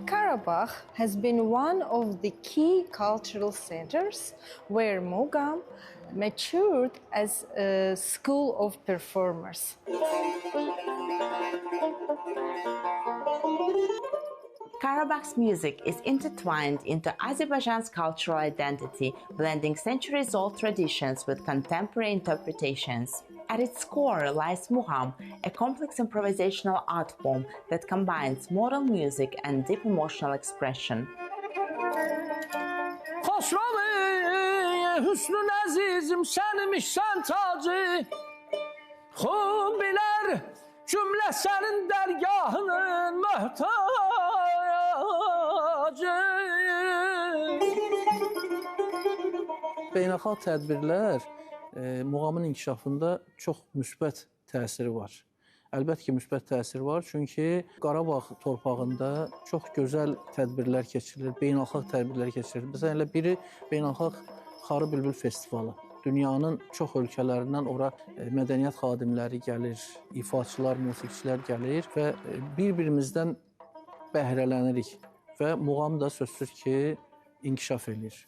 Karabakh has been one of the key cultural centers where Mugham matured as a school of performers. Karabakh's music is intertwined into Azerbaijan's cultural identity, blending centuries-old traditions with contemporary interpretations. At its core lies Mugham, a complex improvisational art form that combines modern music and deep emotional expression. Hüsnün əzizim sənmişsən tacı Xub bilər cümlə sənin dərgahının möhtacı Beynəlxalq tədbirlər Muğamın inkişafında çox müsbət təsiri var. Əlbəttə ki, müsbət təsir var, çünki Qarabağ torpağında çox gözəl tədbirlər keçirilir, beynəlxalq tədbirlər keçirilir. Məsələn, elə biri beynəlxalq Xarı Bülbül Festivalı. Dünyanın çox ölkələrindən ora mədəniyyət xadimləri gəlir, ifaçılar, musiqiçilər gəlir və bir-birimizdən bəhrələnirik və muğam da sözsüz ki, inkişaf edir.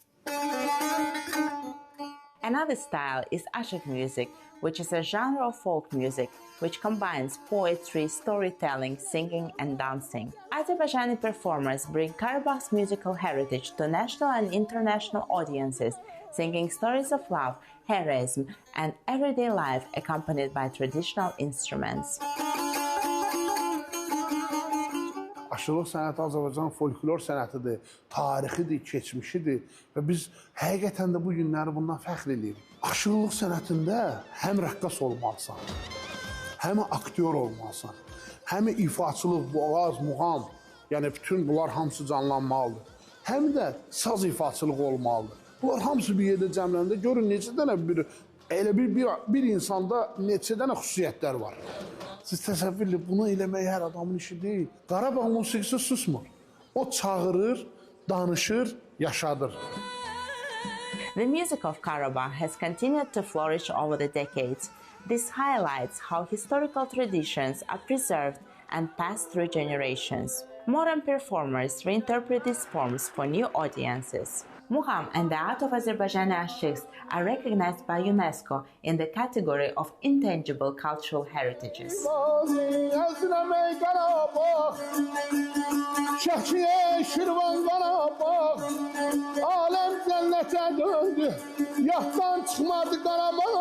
Another style is ashik music, which is a genre of folk music which combines poetry, storytelling, singing and dancing. Azerbaijani performers bring Karabakh's musical heritage to national and international audiences, singing stories of love, heroism and everyday life accompanied by traditional instruments. Aşılıq sənəti Azərbaycan folklor sənətidir, tarixidir, keçmişidir və biz həqiqətən də bu günləri bundan fəxr edirik. Aşılıq sənətində həm rəqqas olmalısan, həm aktyor olmalısan, həm ifaçılıq, boğaz, muğam, yəni bütün bunlar hamısı canlanmalıdır. Həm də saz ifaçılıq olmalıdır. Bunlar hamısı bir yerdə cəmləndə görün neçə dənə elə bir insanda neçə dənə xüsusiyyətlər var. Siz təsəvvür edin, bunu eləmək hər adamın işi deyil. Qarabağ musiqisi susmur. O çağırır, danışır, yaşadır. The music of Karabakh has continued to flourish over the decades. This highlights how historical traditions are preserved and passed through generations. Modern performers reinterpret these forms for new audiences. Mugham and the art of Azerbaijani ashiks are recognized by UNESCO in the category of intangible cultural heritages. Alem cennete döndü, yattan çıkmadı Qarabağ